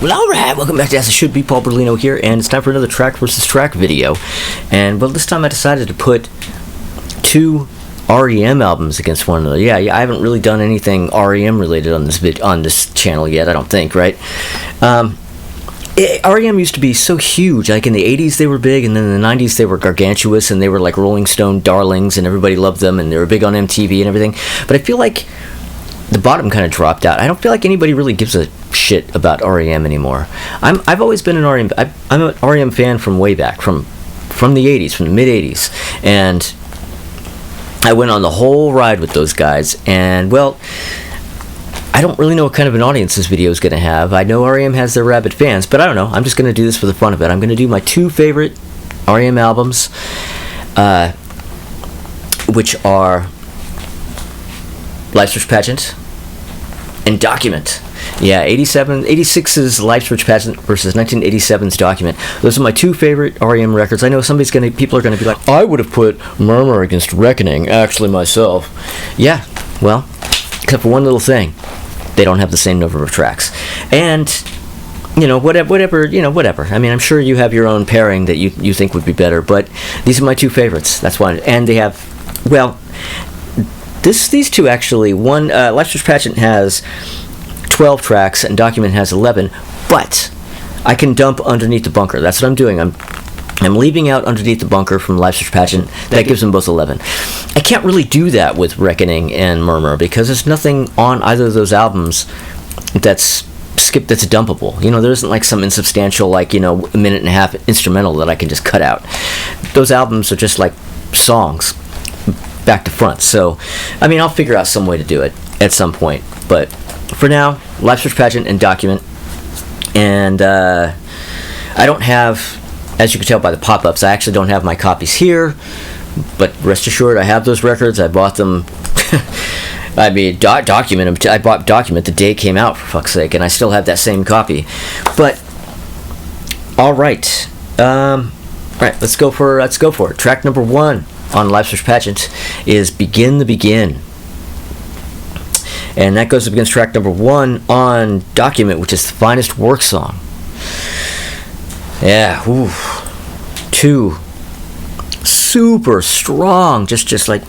Well, alright, welcome back to As It Should Be. Paul Berlino here, and it's time for another track versus track video. And, well, this time I decided to put two R.E.M. albums against one another. Yeah, I haven't really done anything R.E.M. related on this channel yet, I don't think, right? R.E.M. used to be so huge. Like in the 80s they were big, and then in the 90s they were gargantuous, and they were like Rolling Stone darlings, and everybody loved them, and they were big on MTV and everything. But I feel like the bottom kind of dropped out. I don't feel like anybody really gives a shit about R.E.M. anymore. I've always been an R.E.M. I'm an R.E.M. fan from way back, from the 80s, from the mid 80s, and I went on the whole ride with those guys. And well, I don't really know what kind of an audience this video is going to have. I know R.E.M. has their rabid fans, but I don't know. I'm just going to do this for the fun of it. I'm going to do my two favorite R.E.M. albums, which are Life Search Pageant and Document. Yeah, 86's Life Search Pageant versus 1987's Document. Those are my two favorite R.E.M. records. I know people are gonna be like, I would have put Murmur against Reckoning, actually myself. Yeah, well, except for one little thing. They don't have the same number of tracks. And whatever. I mean, I'm sure you have your own pairing that you think would be better, but these are my two favorites. That's why. And they have, well, these two actually, Life Search Pageant has 12 tracks and Document has 11, but I can dump Underneath the Bunker. That's what I'm doing. I'm leaving out Underneath the Bunker from Life Search Pageant. That gives them both 11. I can't really do that with Reckoning and Murmur because there's nothing on either of those albums that's dumpable. There isn't like some insubstantial, like, a minute and a half instrumental that I can just cut out. Those albums are just like songs back to front. So, I mean, I'll figure out some way to do it at some point. But for now, Life Search Pageant and Document. And I don't have, as you can tell by the pop-ups, I actually don't have my copies here. But rest assured, I have those records. I bought them. I mean, Document. I bought Document the day it came out, for fuck's sake, and I still have that same copy. But all right, let's go for it. Track number 1 on Life Search Pageant is Begin the Begin. And that goes up against track number 1 on Document, which is The Finest Work Song. Yeah, two super strong, just like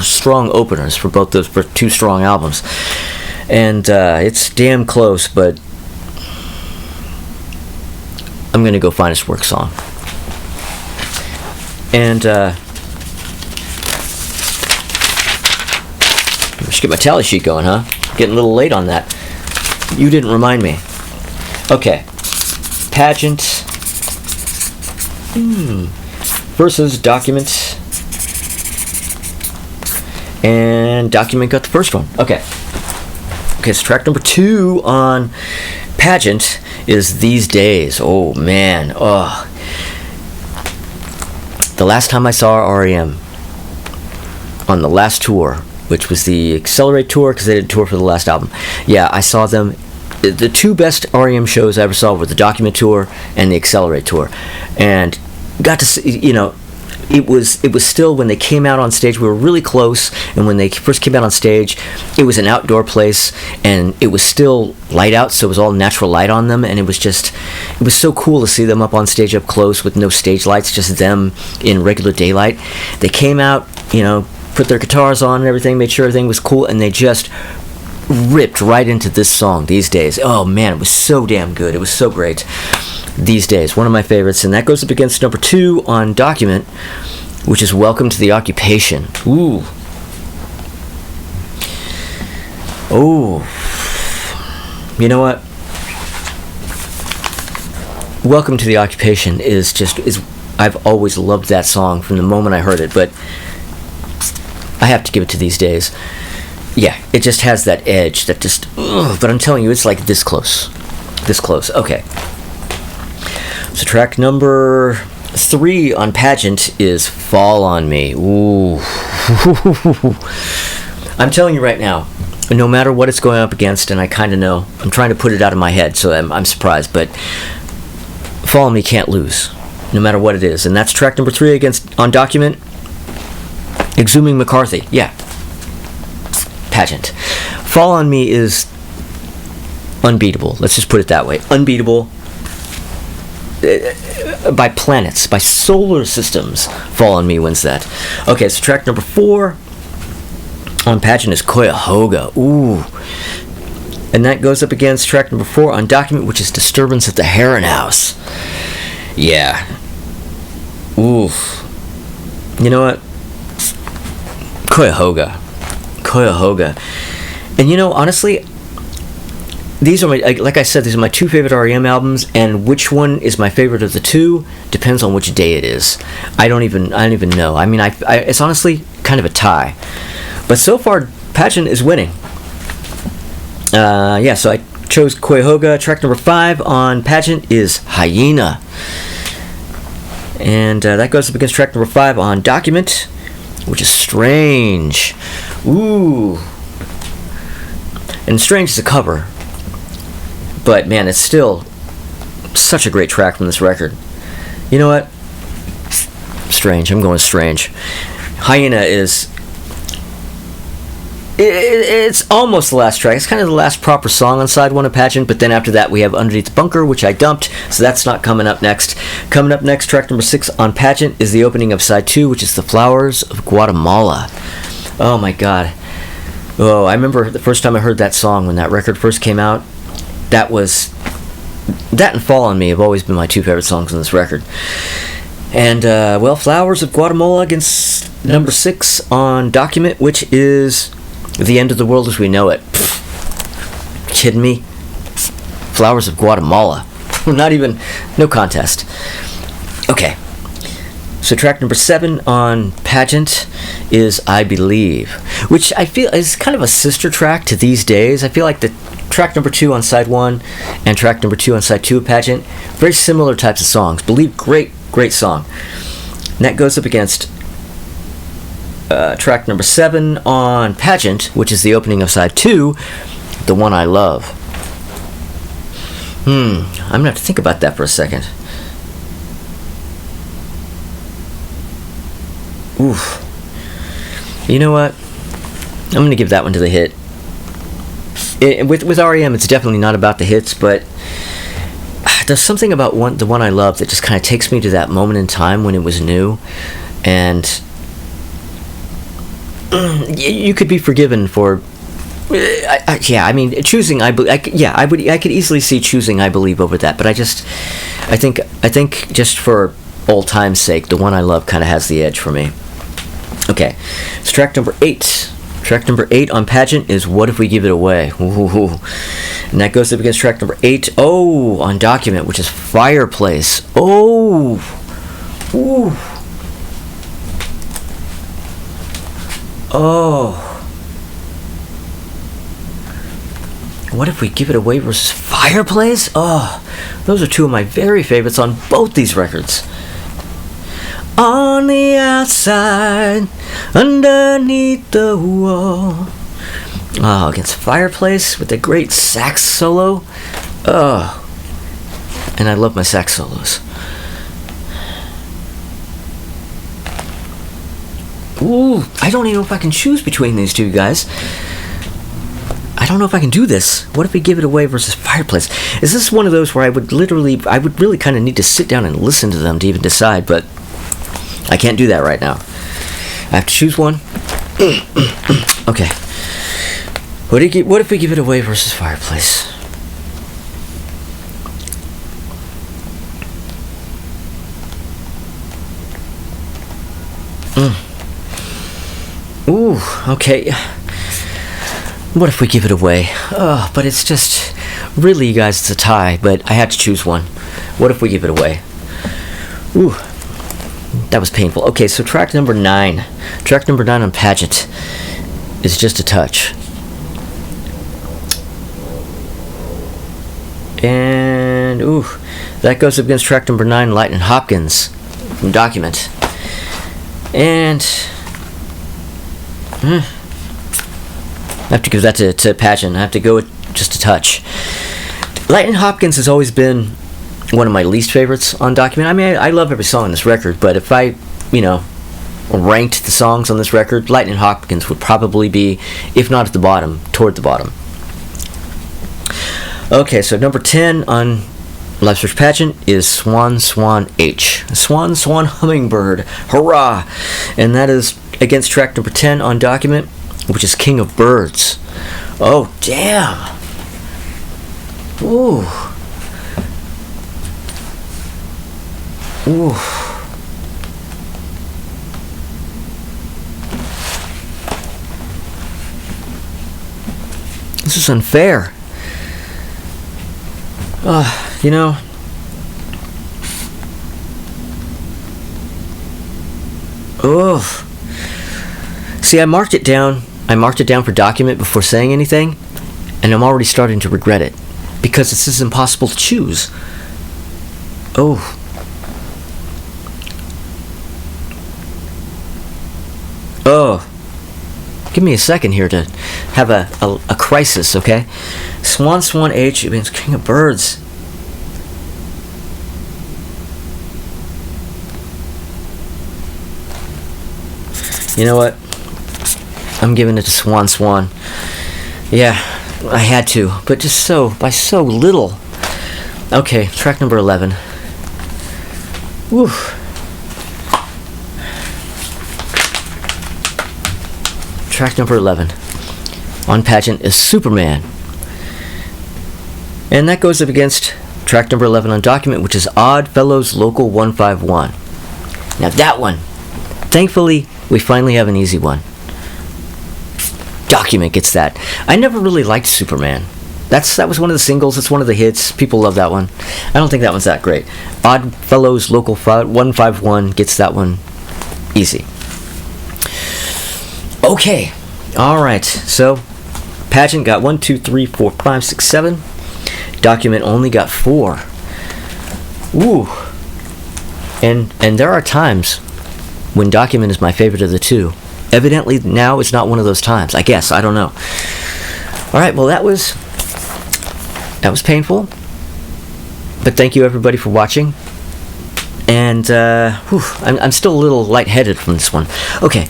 strong openers for two strong albums. And it's damn close, but I'm going to go Finest Work Song. And just get my tally sheet going, huh? Getting a little late on that. You didn't remind me. Okay. Pageant versus Document. And Document got the first one. Okay, so track number 2 on Pageant is These Days. Oh, man. Oh. The last time I saw R.E.M. on the last tour, which was the Accelerate tour, because they did a tour for the last album. Yeah, I saw them. The two best R.E.M. shows I ever saw were the Document tour and the Accelerate tour, and got to see. It was still, when they came out on stage, we were really close, and when they first came out on stage, it was an outdoor place, and it was still light out, so it was all natural light on them, and it was so cool to see them up on stage up close with no stage lights, just them in regular daylight. They came out, put their guitars on and everything, made sure everything was cool, and they just ripped right into this song, These Days. Oh man, it was so damn good. It was so great. These Days, one of my favorites, and that goes up against number 2 on Document, which is Welcome to the Occupation. Ooh. Oh. You know what? Welcome to the Occupation is I've always loved that song from the moment I heard it, but I have to give it to These Days. Yeah, it just has that edge that just, but I'm telling you, it's like this close. This close. Okay. So track number 3 on Pageant is Fall on Me. Ooh. I'm telling you right now, no matter what it's going up against, and I kind of know, I'm trying to put it out of my head, so I'm surprised, but Fall on Me can't lose, no matter what it is. And that's track number 3 on Document. Exhuming McCarthy. Yeah. Pageant. Fall on Me is unbeatable. Let's just put it that way. Unbeatable by planets, by solar systems. Fall on Me wins that. Okay, so track number 4 on Pageant is Cuyahoga. Ooh. And that goes up against track number 4 on Document, which is Disturbance at the Heron House. Yeah. Ooh. You know what? Cuyahoga. And you know, honestly, these are like I said, these are my 2 favorite R.E.M. albums, and which one is my favorite of the 2 depends on which day it is. I don't even know. I mean, it's honestly kind of a tie. But so far, Pageant is winning. So I chose Cuyahoga. Track number 5 on Pageant is Hyena. And that goes up against track number 5 on Document, which is Strange. Ooh. And Strange is a cover. But man, it's still such a great track from this record. You know what? Strange. I'm going Strange. Hyena is... It's almost the last track. It's kind of the last proper song on side 1 of Pageant, but then after that we have Underneath the Bunker, which I dumped, so that's not coming up next. Coming up next, track number 6 on Pageant is the opening of side 2, which is The Flowers of Guatemala. Oh my god. Oh, I remember the first time I heard that song when that record first came out. That and Fall on Me have always been my 2 favorite songs on this record. And, Flowers of Guatemala against number 6 on Document, which is The End of the World as We Know It. Pfft. Kidding me? Flowers of Guatemala. No contest. Okay. So track number 7 on Pageant is I Believe, which I feel is kind of a sister track to These Days. I feel like the track number 2 on side 1 and track number 2 on side 2 of Pageant, very similar types of songs. Believe, great song. And that goes up against track number 7 on Pageant, which is the opening of side 2, The One I Love. I'm gonna have to think about that for a second. Oof. You know what? I'm gonna give that one to the hit. With R.E.M, it's definitely not about the hits, but there's something about The One I Love that just kind of takes me to that moment in time when it was new, and you could be forgiven for. Choosing I could easily see choosing I Believe over that, but I think just for old time's sake, The One I Love kind of has the edge for me. Okay, it's track number 8. Track number 8 on Pageant is What If We Give It Away? Ooh. And that goes up against track number 8 on Document, which is Fireplace. Ooh. What If We Give It Away versus Fireplace? Those are 2 of my very favorites on both these records. On the outside, underneath the wall. Against Fireplace with a great sax solo. And I love my sax solos. Ooh, I don't even know if I can choose between these 2 guys. I don't know if I can do this. What If We Give It Away versus Fireplace? Is this one of those where I would really kind of need to sit down and listen to them to even decide, but I can't do that right now. I have to choose one. Okay. What if we give it away versus Fireplace? Ooh, okay. What if we give it away? But it's just... Really, you guys, it's a tie, but I had to choose one. What if we give it away? Ooh. That was painful. Okay, so track number 9. Track number 9 on Pageant is Just a Touch. And, that goes up against track number 9, Lightnin' Hopkins from Document. And... I have to give that to Pageant. I have to go with Just a Touch. Lightnin' Hopkins has always been one of my least favorites on Document. I mean, I love every song on this record, but if I, ranked the songs on this record, Lightnin' Hopkins would probably be, if not at the bottom, toward the bottom. Okay, so number 10 on Live Search Pageant is Swan Swan H. Swan Swan Hummingbird. Hurrah! And that is against track number 10 on Document, which is King of Birds. Oh, damn! Ooh. Ooh. This is unfair. You know, see, I marked it down for Document before saying anything, and I'm already starting to regret it, because this is impossible to choose. Give me a second here to have a crisis, okay? Swan Swan H means King of Birds. You know what? I'm giving it to Swan Swan. Yeah, I had to, but just by so little. Okay, track number 11. Woo. Track number 11 on Pageant is Superman. And that goes up against track number 11 on Document, which is Odd Fellows Local 151. Now that one, thankfully, we finally have an easy one. Document gets that. I never really liked Superman. That was one of the singles. It's one of the hits. People love that one. I don't think that one's that great. Odd Fellows Local 151 gets that one easy. Okay. All right. So, Pageant got 1, 2, 3, 4, 5, 6, 7. Document only got 4. Ooh. And there are times when Document is my favorite of the two. Evidently, now it's not one of those times. I guess. I don't know. All right. Well, that was painful. But thank you, everybody, for watching. And I'm still a little lightheaded from this one. Okay.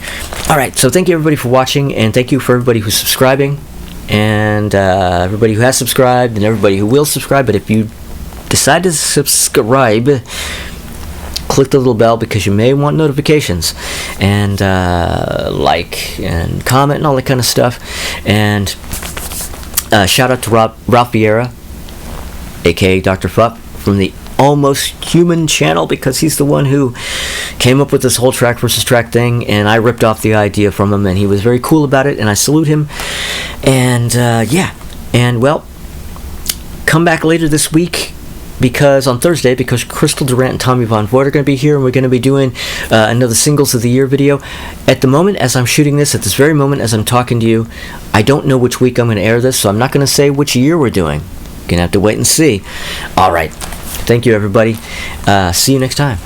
All right. So thank you, everybody, for watching. And thank you for everybody who's subscribing. And everybody who has subscribed and everybody who will subscribe. But if you decide to subscribe, click the little bell because you may want notifications. And like and comment and all that kind of stuff. And shout out to Ralph Vieira, a.k.a. Dr. Fuck, from the Almost Human channel, because he's the one who came up with this whole track versus track thing, and I ripped off the idea from him, and he was very cool about it, and I salute him. And well, come back later this week, because on Thursday, because Crystal Durant and Tommy Von Voigt are going to be here, and we're going to be doing another Singles of the Year video. At the moment, as I'm shooting this, at this very moment as I'm talking to you, I don't know which week I'm going to air this, so I'm not going to say which year we're doing. You're going to have to wait and see. All right. Thank you, everybody. See you next time.